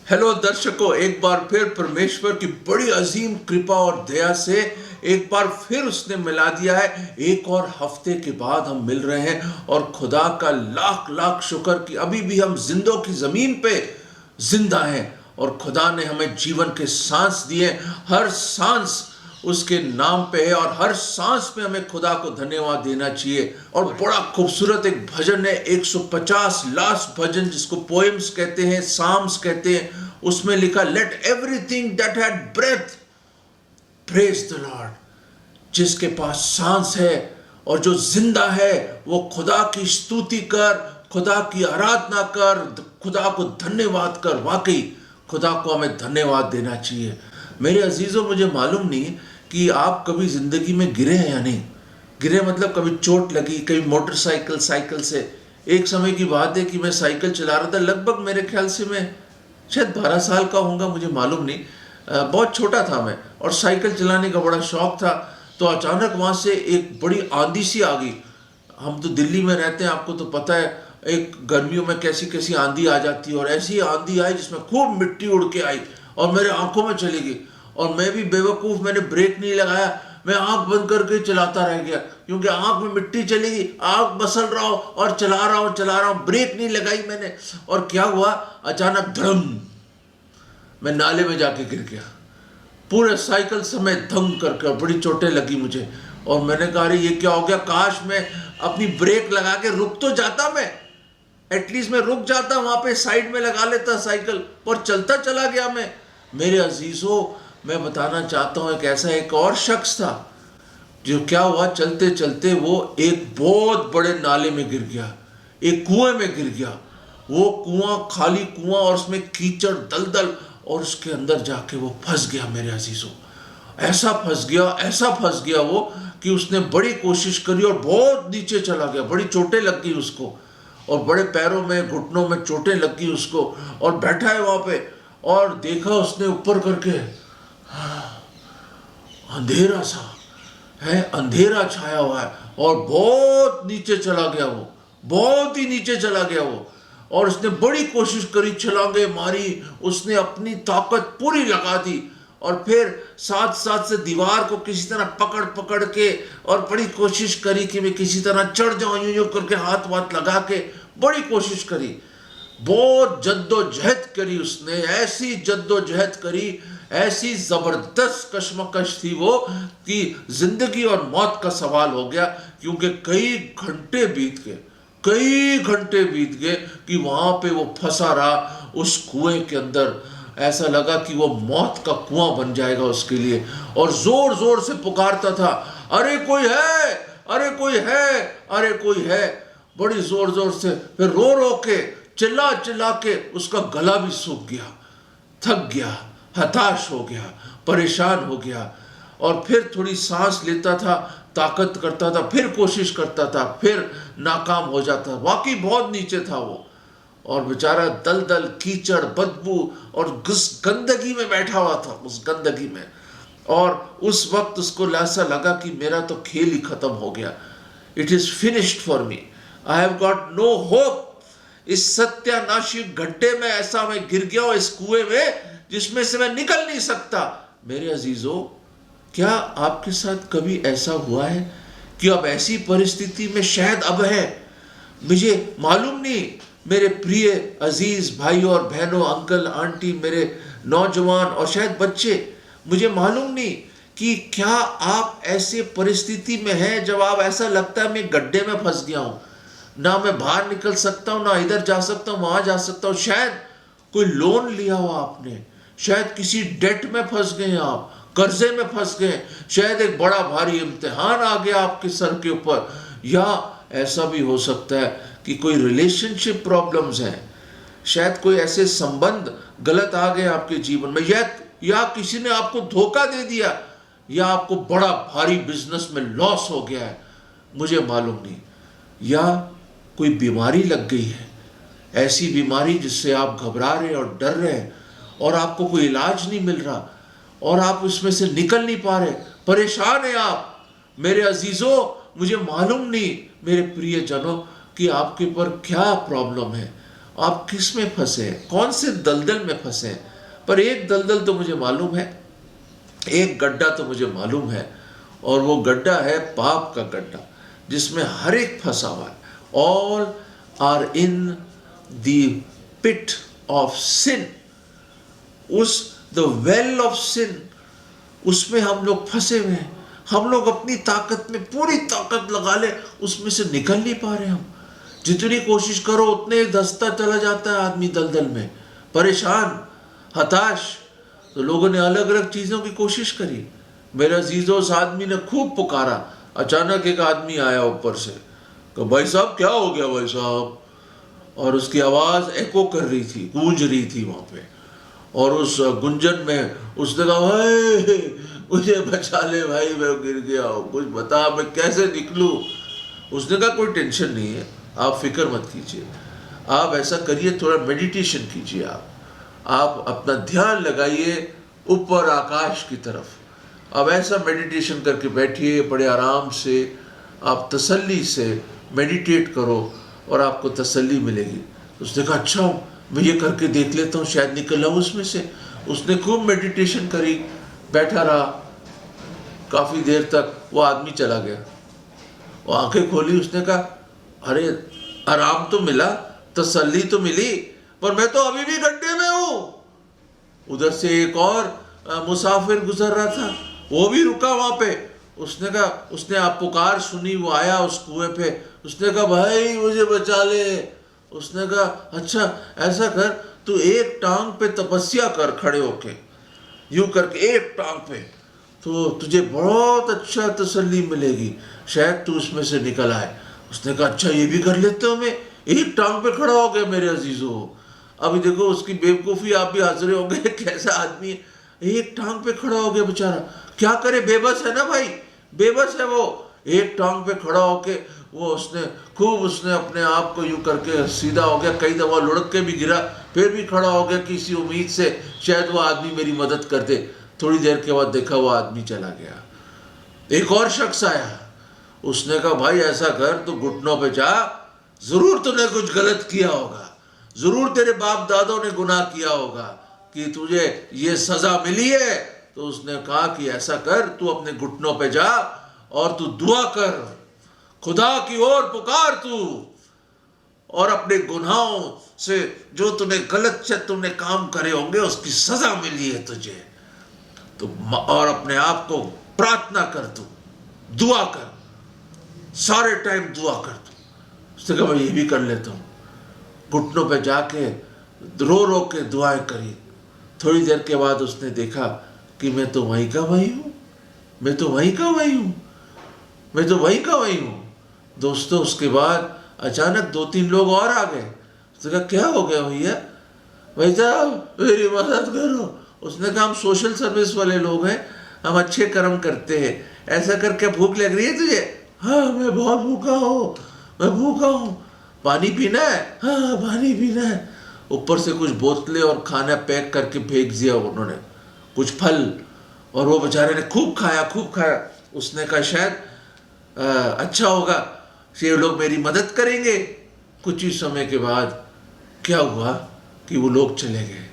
Hello दर्शकों, एक बार फिर परमेश्वर की बड़ी अजीम कृपा और दया से एक बार फिर उसने मिला दिया है। एक और हफ्ते के बाद हम मिल रहे हैं और खुदा का लाख लाख शुक्र कि अभी भी हम जिंदों की जमीन पे जिंदा हैं और खुदा ने हमें जीवन के सांस दिए। हर सांस उसके नाम पे है और हर सांस में हमें खुदा को धन्यवाद देना चाहिए। और बड़ा खूबसूरत एक भजन है, 150 लास्ट भजन, जिसको पोएम्स कहते हैं, साम्स कहते हैं। उसमें लिखा, let everything that had breath praise the lord. जिसके पास सांस है और जो जिंदा है वो खुदा की स्तुति कर, खुदा की आराधना कर, खुदा को धन्यवाद कर। वाकई खुदा को हमें धन्यवाद देना चाहिए। मेरे अजीजों, मुझे मालूम नहीं कि आप कभी जिंदगी में गिरे हैं या नहीं। गिरे मतलब कभी चोट लगी, कभी मोटरसाइकिल साइकिल से। एक समय की बात है कि मैं साइकिल चला रहा था, लगभग मेरे ख्याल से मैं शायद 12 साल का होऊंगा, मुझे मालूम नहीं। बहुत छोटा था मैं और साइकिल चलाने का बड़ा शौक था। तो अचानक वहाँ से एक बड़ी आंधी सी आ गई। हम तो दिल्ली में रहते हैं, आपको तो पता है एक गर्मियों में कैसी कैसी आंधी आ जाती है। और ऐसी आंधी आई जिसमें खूब मिट्टी उड़ के आई और मेरे आंखों में चली गई। और मैं भी बेवकूफ़, मैंने ब्रेक नहीं लगाया, मैं आंख बंद करके चलाता रह गया क्योंकि आंख में मिट्टी चली गई। आंख मसल रहा हूँ और चला रहा हूँ, ब्रेक नहीं लगाई मैंने। और क्या हुआ, अचानक धड़म, मैं नाले में जाके गिर गया पूरे साइकिल समेत धम करके। बड़ी चोटें लगी मुझे और मैंने कहा अरे ये क्या हो गया। काश मैं अपनी ब्रेक लगा के रुक तो जाता, मैं एटलीस्ट मैं रुक जाता, वहां पे साइड में लगा लेता साइकिल, पर चलता चला गया मैं। मेरे अजीजों, मैं बताना चाहता हूं, एक ऐसा एक और शख्स था जो क्या हुआ, चलते चलते वो एक बहुत बड़े नाले में गिर गया, एक कुएं में गिर गया। वो कुआं खाली कुआं और उसमें कीचड़ दलदल, और उसके अंदर जाके वो फंस गया। मेरे अजीजों, ऐसा फंस गया वो कि उसने बड़ी कोशिश करी और बहुत नीचे चला गया। बड़ी चोटें लग गई उसको और बड़े पैरों में घुटनों में चोटें लग गई उसको। और बैठा है वहां पे और देखा उसने ऊपर करके, अंधेरा सा है, अंधेरा छाया हुआ है और बहुत नीचे चला गया वो, बहुत ही नीचे चला गया वो। और उसने बड़ी कोशिश करी, छलांगे मारी, उसने अपनी ताकत पूरी लगा दी और फिर साथ साथ से दीवार को किसी तरह पकड़ पकड़ के और बड़ी कोशिश करी कि मैं किसी तरह चढ़ जाऊं, यूं यूं करके हाथ वाथ लगा के बड़ी कोशिश करी। बहुत जद्दोजहद करी उसने, ऐसी जद्दोजहद करी, ऐसी जबरदस्त कश्मकश थी वो कि जिंदगी और मौत का सवाल हो गया। क्योंकि कई घंटे बीत गए कि वहां पे वो फंसा रहा उस कुएं के अंदर। ऐसा लगा कि वो मौत का कुआं बन जाएगा उसके लिए। और जोर जोर से पुकारता था, अरे कोई है, अरे कोई है, अरे कोई है, बड़ी जोर जोर से। फिर रो रो के, चिल्ला चिल्ला के उसका गला भी सूख गया, थक गया, हताश हो गया, परेशान हो गया। और फिर थोड़ी सांस लेता था, ताकत करता था, फिर कोशिश करता था, फिर नाकाम हो जाता। वाकई बहुत नीचे था वो और बेचारा दलदल, कीचड़, बदबू और गंदगी में बैठा हुआ था, उस गंदगी में। और उस वक्त उसको ऐसा लगा कि मेरा तो खेल ही खत्म हो गया, it is finished for me, I have got no hope. इस सत्यानाशी गड्ढे में ऐसा मैं गिर गया हूं, इस कुएं में जिसमें से मैं निकल नहीं सकता। मेरे अजीजों, क्या आपके साथ कभी ऐसा हुआ है कि अब ऐसी परिस्थिति में शायद अब है, मुझे मालूम नहीं। मेरे प्रिय अजीज भाइयों और बहनों, अंकल आंटी, मेरे नौजवान और शायद बच्चे, मुझे मालूम नहीं कि क्या आप ऐसे परिस्थिति में हैं जब आप ऐसा लगता है मैं गड्ढे में फंस गया हूं, ना मैं बाहर निकल सकता हूं, ना इधर जा सकता हूं, वहां जा सकता हूं। शायद कोई लोन लिया हो आपने, शायद किसी डेट में फंस गए, आप कर्जे में फंस गए, शायद एक बड़ा भारी इम्तिहान आ गया आपके सर के ऊपर। या ऐसा भी हो सकता है कि कोई रिलेशनशिप प्रॉब्लम्स हैं, शायद कोई ऐसे संबंध गलत आ गए आपके जीवन में, या किसी ने आपको धोखा दे दिया, या आपको बड़ा भारी बिजनेस में लॉस हो गया है, मुझे मालूम नहीं। या कोई बीमारी लग गई है, ऐसी बीमारी जिससे आप घबरा रहे और डर रहे हैं और आपको कोई इलाज नहीं मिल रहा और आप उसमें से निकल नहीं पा रहे, परेशान है आप। मेरे अजीजों, मुझे मालूम नहीं मेरे प्रिय जनों कि आपके ऊपर क्या प्रॉब्लम है। आप किस में फंसे हैं, कौन से दलदल में फंसे हैं। पर एक दलदल तो मुझे मालूम है, एक गड्ढा तो मुझे मालूम है, और वो गड्ढा है पाप का गड्ढा, जिसमें हर एक फंसा हुआ है। All are in the pit of sin, उस द वेल ऑफ सिन, उसमें हम लोग फंसे हुए हैं। हम लोग अपनी ताकत में पूरी ताकत लगा ले, उसमें से निकल नहीं पा रहे हम। जितनी कोशिश करो उतने धंसता चला जाता है आदमी दलदल में, परेशान, हताश। तो लोगों ने अलग अलग चीज़ों की कोशिश करी। मेरे अजीजों, उस आदमी ने खूब पुकारा। अचानक एक आदमी आया ऊपर से, कहा भाई साहब क्या हो गया भाई साहब। और उसकी आवाज़ एको कर रही थी, गूंज रही थी वहाँ पे। और उस गुंजन में उसने कहा भाई मुझे बचा ले भाई, मैं गिर गया हूँ, कुछ बता मैं कैसे निकलूँ। उसने कहा कोई टेंशन नहीं है, आप फिक्र मत कीजिए, आप ऐसा करिए, थोड़ा मेडिटेशन कीजिए। आप अपना ध्यान लगाइए ऊपर आकाश की तरफ। अब ऐसा मेडिटेशन करके बैठिए, बड़े आराम से आप तसल्ली से मेडिटेट करो और आपको तसल्ली मिलेगी। उसने कहा अच्छा मैं ये करके देख लेता हूँ, शायद निकल आऊँ उसमें से। उसने खूब मेडिटेशन करी, बैठा रहा काफ़ी देर तक। वो आदमी चला गया। वो आंखें खोली, उसने कहा अरे आराम तो मिला, तसल्ली तो मिली, पर मैं तो अभी भी गड्ढे में हूँ। उधर से एक और मुसाफिर गुजर रहा था, वो भी रुका वहाँ पे। उसने कहा, उसने आप पुकार सुनी, वो आया उस कुएं पे। उसने कहा भाई मुझे बचा ले। उसने कहा अच्छा ऐसा कर, तू एक टांग पे तपस्या कर खड़े होके, यूं करके एक टांग पे, तो तुझे बहुत अच्छा तसल्ली मिलेगी, शायद तू उसमें से निकल आए। उसने कहा अच्छा ये भी कर लेते हो। मैं एक टांग पे खड़ा हो गया मेरे अजीजों। अभी देखो उसकी बेवकूफ़ी आप भी हाजिर होंगे, कैसा आदमी है, एक टांग पे खड़ा हो गया बेचारा। क्या करे, बेबस है ना भाई, बेबस है वो। एक टांग पे खड़ा होके वो उसने अपने आप को यूं करके सीधा हो गया, कई दफ़ा लुढ़क के भी गिरा, फिर भी खड़ा हो गया किसी उम्मीद से शायद वो आदमी मेरी मदद कर दे। थोड़ी देर के बाद देखा वो आदमी चला गया। एक और शख्स आया, उसने कहा भाई ऐसा कर, तू घुटनों पे जा, जरूर तूने कुछ गलत किया होगा, जरूर तेरे बाप दादों ने गुनाह किया होगा कि तुझे ये सजा मिली है। तो उसने कहा कि ऐसा कर, तू अपने घुटनों पे जा और तू दुआ कर, खुदा की ओर पुकार तू, और अपने गुनाहों से जो तूने गलत से तुमने काम करे होंगे उसकी सजा मिली है तुझे, तो और अपने आप को प्रार्थना कर, तू दुआ कर, सारे टाइम दुआ कर तू। उसने कहा मैं ये भी कर लेता हूँ। घुटनों पे जाके रो रो के दुआएं करी। थोड़ी देर के बाद उसने देखा कि मैं तो वहीं का वहीं हूँ, मैं तो वहीं का वहीं हूँ, मैं तो वहीं का वहीं हूँ। दोस्तों उसके बाद अचानक 2-3 लोग और आ गए। उसने कहा क्या हो गया भैया, भाई साहब मेरी मदद करो। उसने कहा हम सोशल सर्विस वाले लोग हैं, हम अच्छे कर्म करते हैं, ऐसा करके भूख लग रही है तुझे? हाँ मैं बहुत भूखा हूँ, मैं भूखा हूँ। पानी पीना है? हाँ पानी पीना है। ऊपर से कुछ बोतलें और खाना पैक करके भेज दिया उन्होंने, कुछ फल, और वो बेचारे ने खूब खाया, खूब खाया। उसने कहा शायद अच्छा होगा, ये लोग मेरी मदद करेंगे। कुछ ही समय के बाद क्या हुआ कि वो लोग चले गए।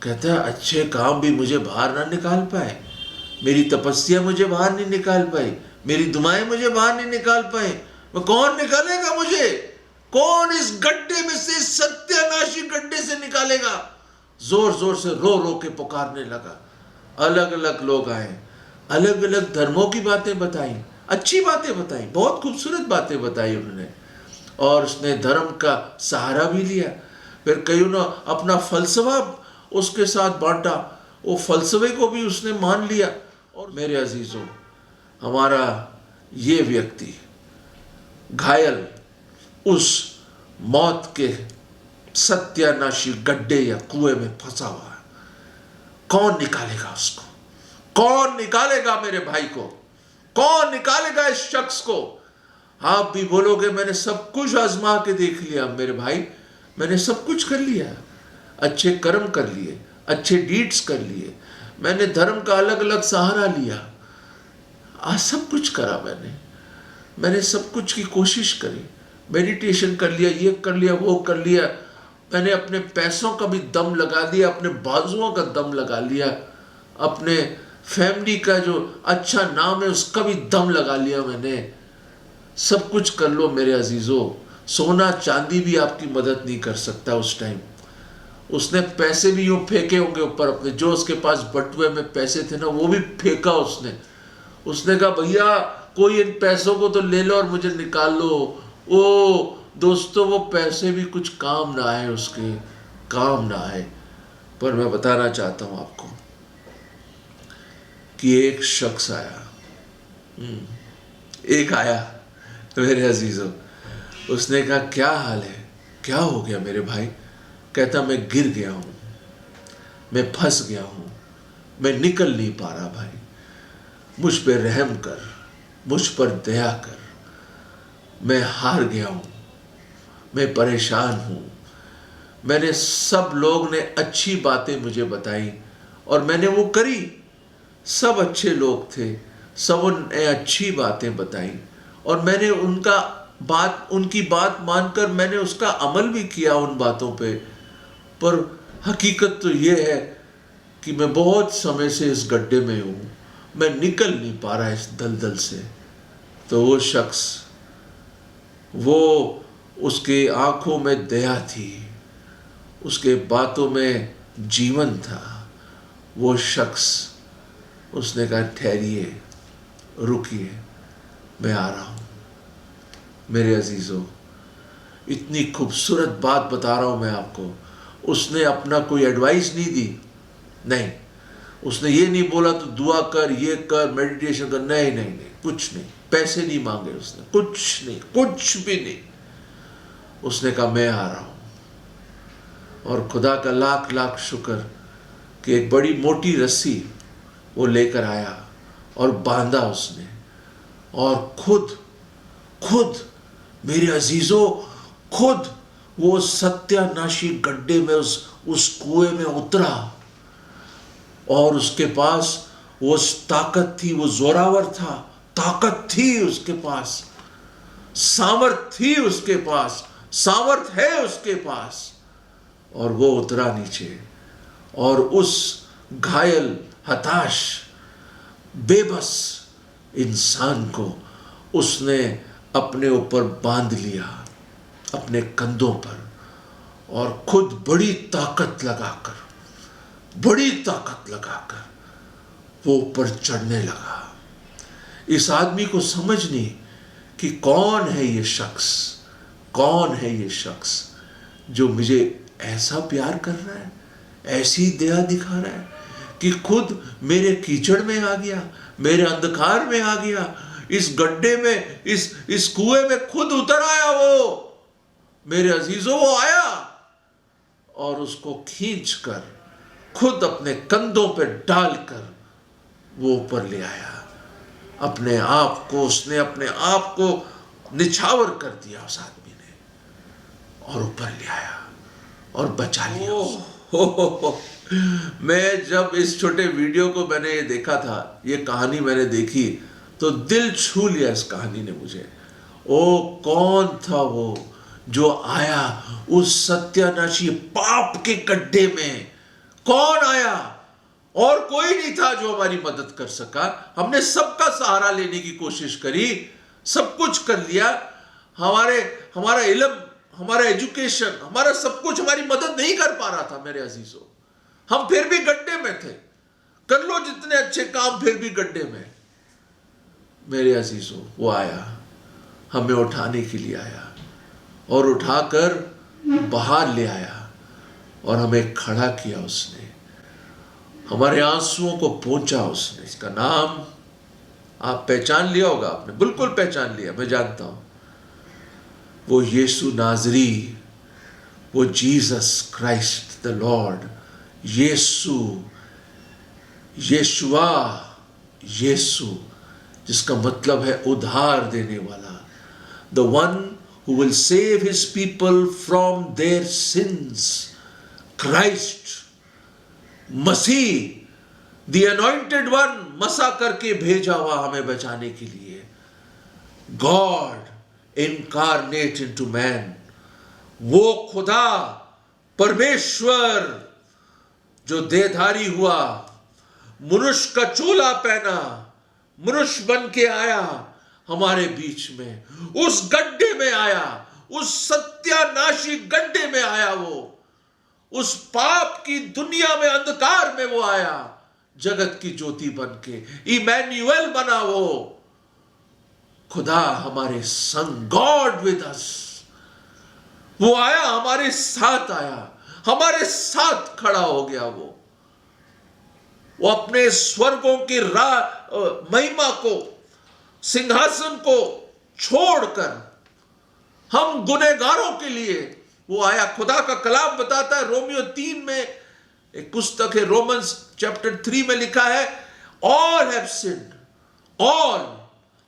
कहता है अच्छे काम भी मुझे बाहर ना निकाल पाए, मेरी तपस्या मुझे बाहर नहीं निकाल पाई, मेरी दुआएं मुझे बाहर नहीं निकाल पाए, वो कौन निकालेगा मुझे? कौन इस गड्ढे में से, सत्यानाशी गड्ढे से निकालेगा? जोर जोर से रो रो के पुकारने लगा। अलग अलग लोग आए, अलग अलग धर्मों की बातें बताई, अच्छी बातें बताई, बहुत खूबसूरत बातें बताई उन्होंने, और उसने धर्म का सहारा भी लिया। फिर कईयों ने अपना फलसफा उसके साथ बांटा, वो फलसफे को भी उसने मान लिया। और मेरे अजीजों, हमारा ये व्यक्ति घायल उस मौत के सत्यानाशी गड्ढे या कुएं में फंसा हुआ है। कौन निकालेगा उसको? कौन निकालेगा मेरे भाई को? कौन निकालेगा इस शख्स को? आप भी बोलोगे मैंने सब कुछ आजमा के देख लिया मेरे भाई, मैंने सब कुछ कर लिया, अच्छे कर्म कर लिए, अच्छे डीड्स कर लिए, मैंने धर्म का अलग अलग सहारा लिया, आज सब कुछ करा मैंने सब कुछ की कोशिश करी, मेडिटेशन कर लिया, ये कर लिया, वो कर लिया, मैंने अपने पैसों का भी दम लगा दिया, अपने बाजुओं का दम लगा लिया, अपने फैमिली का जो अच्छा नाम है उसका भी दम लगा लिया मैंने। सब कुछ कर लो मेरे अजीजों, सोना चांदी भी आपकी मदद नहीं कर सकता उस टाइम। उसने पैसे भी यूं फेंके होंगे ऊपर अपने, जो उसके पास बटुए में पैसे थे ना वो भी फेंका उसने। उसने कहा भैया कोई इन पैसों को तो ले लो और मुझे निकाल लो। ओ दोस्तों, वो पैसे भी कुछ काम ना आए, उसके काम ना आए। पर मैं बताना चाहता हूं आपको कि एक शख्स आया, एक आया मेरे अजीजों। उसने कहा क्या हाल है, क्या हो गया मेरे भाई? कहता मैं गिर गया हूं, मैं फंस गया हूं, मैं निकल नहीं पा रहा भाई, मुझ पे रहम कर, मुझ पर दया कर, मैं हार गया हूं, मैं परेशान हूं। मैंने, सब लोग ने अच्छी बातें मुझे बताई और मैंने वो करी, सब अच्छे लोग थे, सब ने अच्छी बातें बताई और मैंने उनकी बात मानकर मैंने उसका अमल भी किया उन बातों पे। पर हकीकत तो ये है कि मैं बहुत समय से इस गड्ढे में हूं, मैं निकल नहीं पा रहा इस दलदल से। तो वो शख्स, वो, उसके आंखों में दया थी, उसके बातों में जीवन था। वो शख्स, उसने कहा ठहरिए, रुकिए, मैं आ रहा हूं। मेरे अजीजों, इतनी खूबसूरत बात बता रहा हूं मैं आपको। उसने अपना कोई एडवाइस नहीं दी, नहीं, उसने ये नहीं बोला तो दुआ कर, ये कर, मेडिटेशन कर, नहीं नहीं नहीं, कुछ नहीं, पैसे नहीं मांगे उसने, कुछ नहीं, कुछ भी नहीं। उसने कहा मैं आ रहा हूं। और खुदा का लाख लाख शुक्र कि एक बड़ी मोटी रस्सी वो लेकर आया और बांधा उसने, और खुद खुद मेरे अजीजों, खुद वो सत्यानाशी गड्ढे में, उस कुएं में उतरा। और उसके पास वो ताकत थी, वो जोरावर था, ताकत थी उसके पास, सामर्थ थी उसके पास, सामर्थ है उसके पास। और वो उतरा नीचे और उस घायल, हताश, बेबस इंसान को उसने अपने ऊपर बांध लिया, अपने कंधों पर, और खुद बड़ी ताकत लगाकर वो ऊपर चढ़ने लगा। इस आदमी को समझ नहीं कि कौन है ये शख्स, कौन है ये शख्स जो मुझे ऐसा प्यार कर रहा है, ऐसी दया दिखा रहा है कि खुद मेरे कीचड़ में आ गया, मेरे अंधकार में आ गया, इस गड्ढे में, इस कुएं में खुद उतर आया। वो मेरे अजीजों, वो आया और उसको खींचकर खुद अपने कंधों पे डालकर वो ऊपर ले आया। अपने आप को, उसने अपने आप को निछावर कर दिया उस आदमी ने, और ऊपर ले आया और बचा लिया उसको। मैं जब इस छोटे वीडियो को मैंने ये देखा था, ये कहानी मैंने देखी, तो दिल छू लिया इस कहानी ने मुझे। ओ कौन था वो जो आया उस सत्यानाशी पाप के गड्ढे में? कौन आया? और कोई नहीं था जो हमारी मदद कर सका। हमने सबका सहारा लेने की कोशिश करी, सब कुछ कर लिया, हमारा इल्म, हमारा एजुकेशन, हमारा सब कुछ हमारी मदद नहीं कर पा रहा था मेरे अजीजों। हम फिर भी गड्ढे में थे, कर लो जितने अच्छे काम, फिर भी गड्ढे में। मेरे अजीजों, वो आया, हमें उठाने के लिए आया और उठाकर बाहर ले आया और हमें खड़ा किया उसने, हमारे आंसुओं को पोंछा उसने। इसका नाम आप पहचान लिया होगा, आपने बिल्कुल पहचान लिया, मैं जानता हूं। वो यीशु नाजरी, वो जीसस क्राइस्ट द लॉर्ड, यीशु, यीशुआ, यीशु, जिसका मतलब है उद्धार देने वाला, the one who will save his people from their sins, Christ, Masih, the anointed one, मसा करके भेजा हुआ हमें बचाने के लिए। God incarnate into man. वो खुदा परमेश्वर जो देहधारी हुआ, मनुष्य का चोला पहना, मनुष्य बन के आया हमारे बीच में, उस गड्ढे में आया, उस सत्यानाशी गड्ढे में आया, वो उस पाप की दुनिया में, अंधकार में वो आया, जगत की ज्योति बन के इमैन्युअल बना। वो खुदा हमारे संग, गॉड विद अस। वो आया, हमारे साथ आया, हमारे साथ खड़ा हो गया। वो अपने स्वर्गों की महिमा को, सिंहासन को छोड़कर हम गुनहगारों के लिए वो आया। खुदा का कलाम बताता है, रोमियो 3 में एक पुस्तक है, रोमन्स चैप्टर 3 में लिखा है, ऑल हैव सिन्ड, ऑल,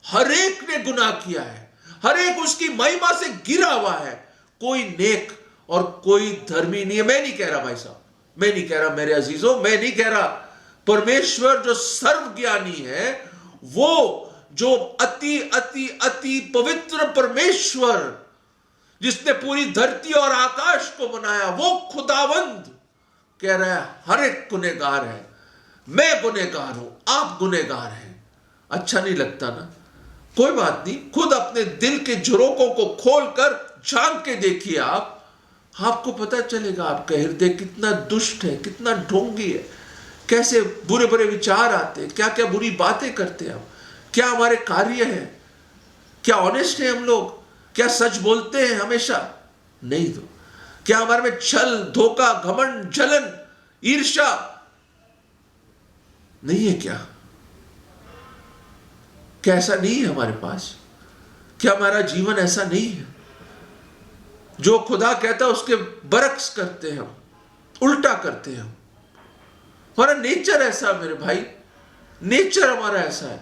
हर एक ने गुनाह किया है, हर एक उसकी महिमा से गिरा हुआ है। कोई नेक और कोई धर्मी नहीं है। मैं नहीं कह रहा भाई साहब, मैं नहीं कह रहा मेरे अजीजों, मैं नहीं कह रहा। परमेश्वर जो सर्वज्ञानी है, वो जो अति अति अति पवित्र परमेश्वर, जिसने पूरी धरती और आकाश को बनाया, वो खुदावंद कह रहा है हर एक गुनहगार है। मैं गुनहगार हूं, आप गुनहगार हैं। अच्छा नहीं लगता ना? कोई बात नहीं, खुद अपने दिल के झरोकों को खोलकर झांक के देखिए। आपको पता चलेगा आपका हृदय कितना दुष्ट है, कितना ढोंगी है, कैसे बुरे बुरे विचार आते हैं, क्या क्या बुरी बातें करते हैं हम, क्या हमारे कार्य हैं, क्या ऑनेस्ट है हम लोग, क्या सच बोलते हैं हमेशा? नहीं तो क्या हमारे में छल, धोखा, घमंड, जलन, ईर्ष्या नहीं है क्या? क्या ऐसा नहीं है हमारे पास? क्या हमारा जीवन ऐसा नहीं है? जो खुदा कहता है उसके बरक्स करते हैं हम, उल्टा करते हैं हम। हमारा नेचर ऐसा है मेरे भाई, नेचर हमारा ऐसा है।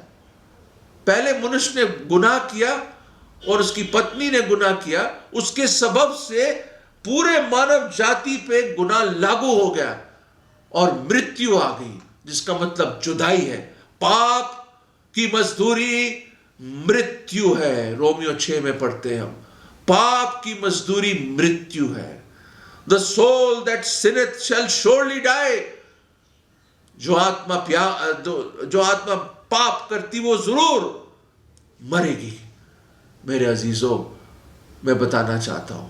पहले मनुष्य ने गुनाह किया और उसकी पत्नी ने गुनाह किया, उसके सबब से पूरे मानव जाति पे गुनाह लागू हो गया और मृत्यु आ गई, जिसका मतलब जुदाई है। पाप की मजदूरी मृत्यु है। रोमियो 6 में पढ़ते हैं हम, पाप की मजदूरी मृत्यु है। The soul that sinneth shall surely die. जो आत्मा पाप करती वो जरूर मरेगी। मेरे अजीजों, मैं बताना चाहता हूं,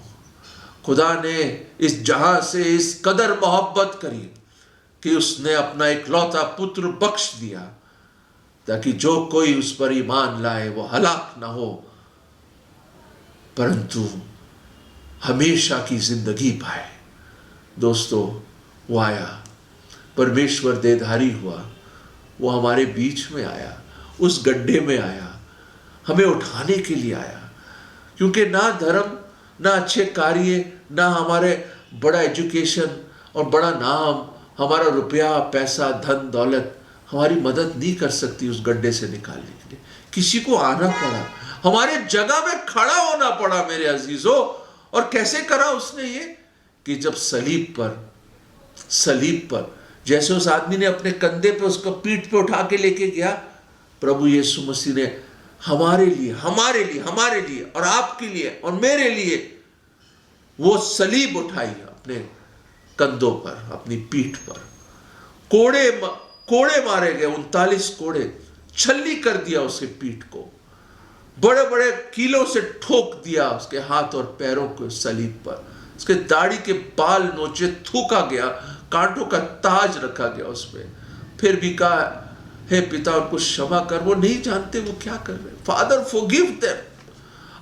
खुदा ने इस जहां से इस कदर मोहब्बत करी कि उसने अपना इकलौता पुत्र बख्श दिया, ताकि जो कोई उस पर ईमान लाए वो हलाक ना हो, परंतु हमेशा की जिंदगी पाए। दोस्तों, वो आया, परमेश्वर देहधारी हुआ, वो हमारे बीच में आया, उस गड्ढे में आया, हमें उठाने के लिए आया। क्योंकि ना धर्म, ना अच्छे कार्य, ना हमारे बड़ा एजुकेशन और बड़ा नाम, हमारा रुपया, पैसा, धन दौलत हमारी मदद नहीं कर सकती उस गड्ढे से निकालने के लिए। किसी को आना पड़ा, हमारे जगह में खड़ा होना पड़ा मेरे अजीजों। और कैसे करा उसने ये? कि जब सलीब पर जैसे उस आदमी ने अपने कंधे पे उसको पीठ पे उठा के लेके गया, प्रभु यीशु मसीह ने हमारे लिए और आपके लिए और मेरे लिए वो सलीब उठाई अपने कंधों पर, अपनी पीठ पर। कोड़े मारे गए, 39 कोड़े, छल्ली कर दिया उसके पीठ को, बड़े बड़े कीलों से ठोक दिया उसके हाथ और पैरों को सलीब पर। उसके दाढ़ी के बाल नोचे, थूका गया, कांटों का ताज रखा गया उस पर। फिर भी कहा, हे पिता उनको क्षमा कर, वो नहीं जानते वो क्या कर रहे। Father forgive them.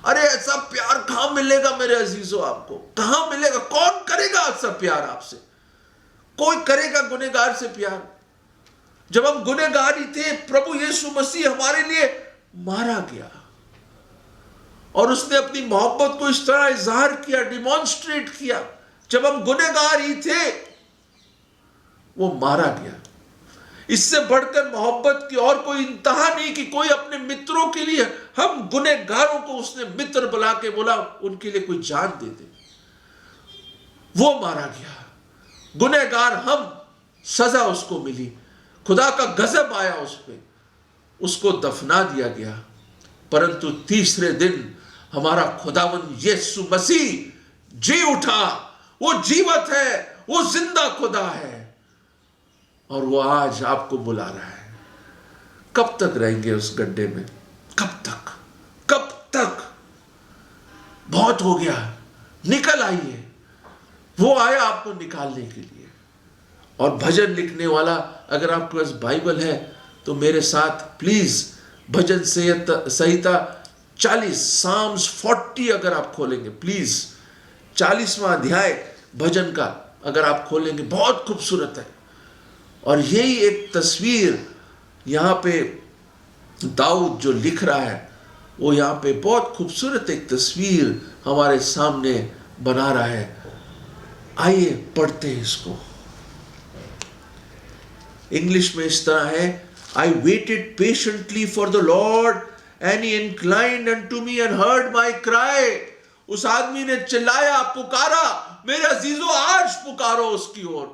अरे ऐसा प्यार कहां मिलेगा मेरे अजीजों? आपको कहां मिलेगा? कौन करेगा ऐसा प्यार आपसे? कोई करेगा गुनहगार से प्यार? जब हम गुनहगार ही थे, प्रभु यीशु मसीह हमारे लिए मारा गया और उसने अपनी मोहब्बत को इस तरह इजहार किया, डिमॉन्स्ट्रेट किया। जब हम गुनहगार ही थे, वो मारा गया। इससे बढ़कर मोहब्बत की और कोई इंतहा नहीं कि कोई अपने मित्रों के लिए, हम गुनहगारों को उसने मित्र बुला के बोला उनके लिए कोई जान दे दे। वो मारा गया, गुनहगार हम, सजा उसको मिली, खुदा का गजब आया उस पे, उसको दफना दिया गया। परंतु तीसरे दिन हमारा खुदावन यीशु मसीह जी उठा, वो जीवत है, वो जिंदा खुदा है और वो आज आपको बुला रहा है। कब तक रहेंगे उस गड्ढे में? कब तक? कब तक? बहुत हो गया, निकल आइए। वो आया आपको निकालने के लिए। और भजन लिखने वाला, अगर आपके पास बाइबल है तो मेरे साथ प्लीज भजन संहिता 40, साम्स 40 अगर आप खोलेंगे प्लीज, 40वां अध्याय भजन का अगर आप खोलेंगे, बहुत खूबसूरत है। और यही एक तस्वीर यहां पे दाऊद जो लिख रहा है, वो यहां पे बहुत खूबसूरत एक तस्वीर हमारे सामने बना रहा है। आइए पढ़ते हैं इसको। इंग्लिश में इस तरह है, I waited patiently for the Lord and he inclined unto me and heard my cry. उस आदमी ने चिल्लाया, पुकारा, मेरे अजीजों आज पुकारो उसकी ओर,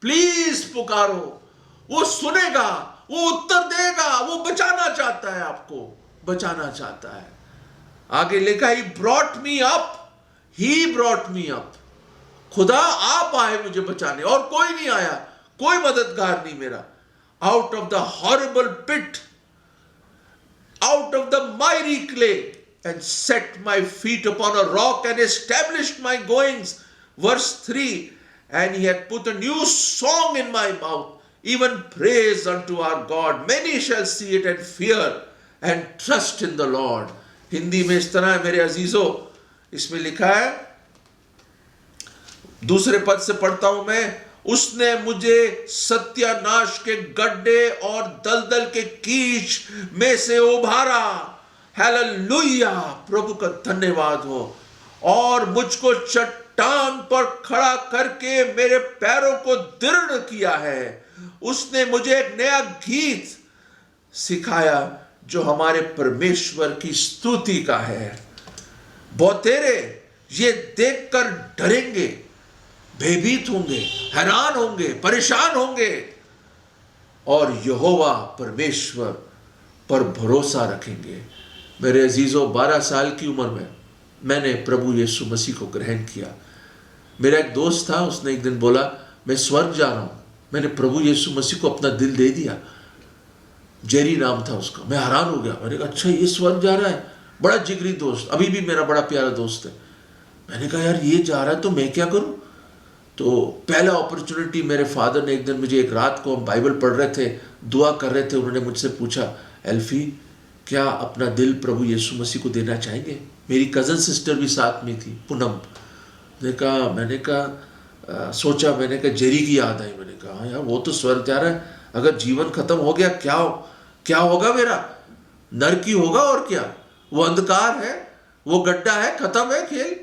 प्लीज पुकारो, वो सुनेगा, वो उत्तर देगा, वो बचाना चाहता है, आपको बचाना चाहता है। आगे लिखा, he brought me up, he brought me up. खुदा आप आए मुझे बचाने, और कोई नहीं आया, कोई मददगार नहीं मेरा। Out of the horrible pit, out of the miry clay, and set my feet upon a rock and established my goings. Verse 3, and he had put a new song in my mouth, even praise unto our God. Many shall see it and fear and trust in the Lord. Hindi में इस तरह है मेरे अजीजों, इसमें लिखा है, दूसरे पद से पढ़ता हूं मैं, उसने मुझे सत्यानाश के गड्ढे और दलदल के कीच में से उभारा। हालेलुया, प्रभु का धन्यवाद हो। और मुझको चट्टान पर खड़ा करके मेरे पैरों को दृढ़ किया है। उसने मुझे एक नया गीत सिखाया जो हमारे परमेश्वर की स्तुति का है। बहुतेरे ये देखकर डरेंगे, भयभीत होंगे, हैरान होंगे, परेशान होंगे और यहोवा परमेश्वर पर भरोसा रखेंगे। मेरे अजीजों, 12 साल की उम्र में मैंने प्रभु यीशु मसीह को ग्रहण किया। मेरा एक दोस्त था, उसने एक दिन बोला, मैं स्वर्ग जा रहा हूं। मैंने प्रभु यीशु मसीह को अपना दिल दे दिया। जेरी नाम था उसका। मैं हैरान हो गया। मैंने कहा, अच्छा ये स्वर्ग जा रहा है? बड़ा जिगरी दोस्त, अभी भी मेरा बड़ा प्यारा दोस्त है। मैंने कहा, यार ये जा रहा है तो मैं क्या करूं? तो पहला अपॉर्चुनिटी, मेरे फादर ने एक दिन मुझे, एक रात को हम बाइबल पढ़ रहे थे, दुआ कर रहे थे, उन्होंने मुझसे पूछा, एल्फी क्या अपना दिल प्रभु यीशु मसीह को देना चाहेंगे? मेरी कज़न सिस्टर भी साथ में थी, पूनम। मैंने कहा सोचा, मैंने कहा जेरी की याद आई। मैंने कहा, हाँ यार वो तो स्वर्ग जा रहा है, अगर जीवन खत्म हो गया क्या होगा मेरा? नरक ही होगा और क्या। वो अंधकार है, वो गड्ढा है, खत्म है खेल,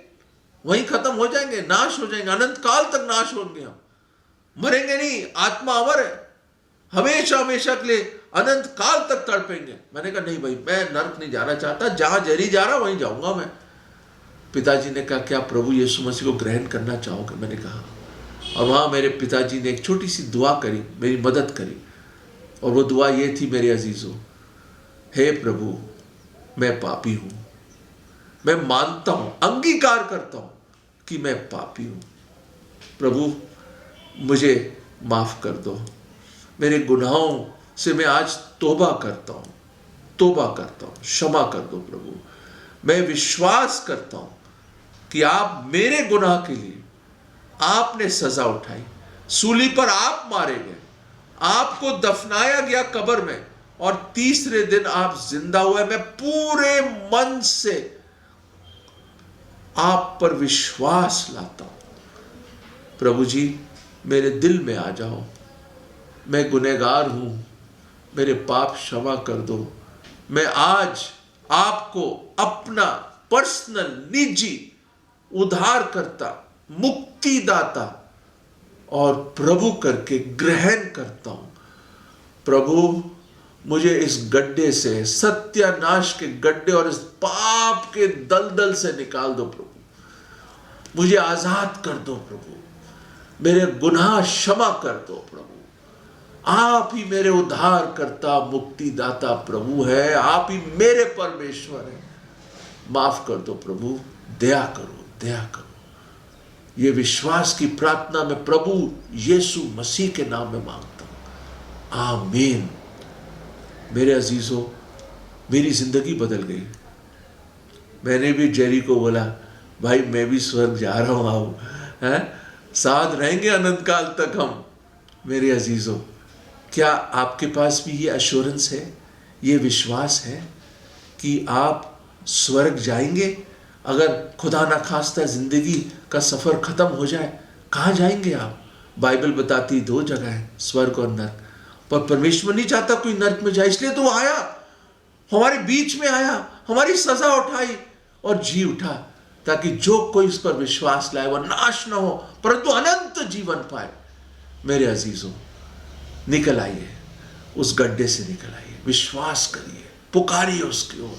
वहीं खत्म हो जाएंगे, नाश हो जाएंगे, अनंत काल तक नाश होंगे हम, मरेंगे नहीं, आत्मा अमर है, हमेशा हमेशा के लिए अनंत काल तक तड़पेंगे। मैंने कहा नहीं भाई, मैं नरक नहीं जाना चाहता, जहां जेरी जा रहा वहीं जाऊंगा मैं। पिताजी ने कहा, क्या प्रभु यीशु मसीह को ग्रहण करना चाहोगे? मैंने कहा। और वहां मेरे पिताजी ने एक छोटी सी दुआ करी, मेरी मदद करी, और वो दुआ ये थी, मेरे अजीजों, हे प्रभु मैं पापी हूं, मैं मानता हूं, अंगीकार करता हूं कि मैं पापी हूं। प्रभु मुझे माफ कर दो, मेरे गुनाहों से मैं आज तौबा करता हूं, क्षमा कर दो प्रभु। मैं विश्वास करता हूं कि आप मेरे गुनाह के लिए आपने सजा उठाई, सूली पर आप मारे गए, आपको दफनाया गया कब्र में, और तीसरे दिन आप जिंदा हुए। मैं पूरे मन से आप पर विश्वास लाता हूं। प्रभु जी मेरे दिल में आ जाओ, मैं गुनहगार हूं, मेरे पाप क्षमा कर दो। मैं आज आपको अपना पर्सनल, निजी उद्धारकर्ता, मुक्तिदाता और प्रभु करके ग्रहण करता हूं। प्रभु मुझे इस गड्ढे से, सत्यानाश के गड्ढे और इस पाप के दलदल से निकाल दो प्रभु। मुझे आजाद कर दो प्रभु, मेरे गुनाह क्षमा कर दो प्रभु। आप ही मेरे उद्धार करता, मुक्तिदाता प्रभु है, आप ही मेरे परमेश्वर हैं। माफ कर दो प्रभु, दया करो, दया करो। ये विश्वास की प्रार्थना मैं प्रभु यीशु मसीह के नाम में मांगता हूं, आमीन। मेरे अजीजों, मेरी जिंदगी बदल गई। मैंने भी जेरी को बोला, भाई मैं भी स्वर्ग जा रहा हूं, आओ, हैं, साथ रहेंगे अनंत काल तक हम। मेरे अजीजों, क्या आपके पास भी ये एश्योरेंस है, ये विश्वास है कि आप स्वर्ग जाएंगे? अगर खुदा ना खास्ता जिंदगी का सफर खत्म हो जाए, कहाँ जाएंगे आप? बाइबल बताती 2 जगह है, स्वर्ग और नर्क। पर परमेश्वर नहीं चाहता कोई नर्क में जाए, इसलिए तो वो आया, हमारे बीच में आया, हमारी सजा उठाई और जी उठा, ताकि जो कोई इस पर विश्वास लाए वह नाश ना हो परंतु अनंत जीवन पाए। मेरे अजीजों, निकल आइए, उस गड्ढे से निकल आइए, विश्वास करिए, पुकारिए उसकी ओर,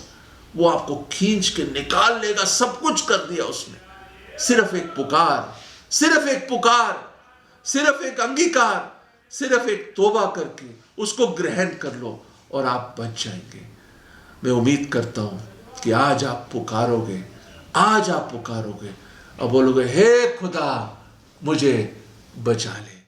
वो आपको खींच के निकाल लेगा। सब कुछ कर दिया उसने, सिर्फ एक पुकार, सिर्फ एक पुकार, सिर्फ एक अंगीकार, सिर्फ एक तौबा करके उसको ग्रहण कर लो और आप बच जाएंगे। मैं उम्मीद करता हूं कि आज आप पुकारोगे, आज आप पुकारोगे और बोलोगे, हे खुदा मुझे बचा ले।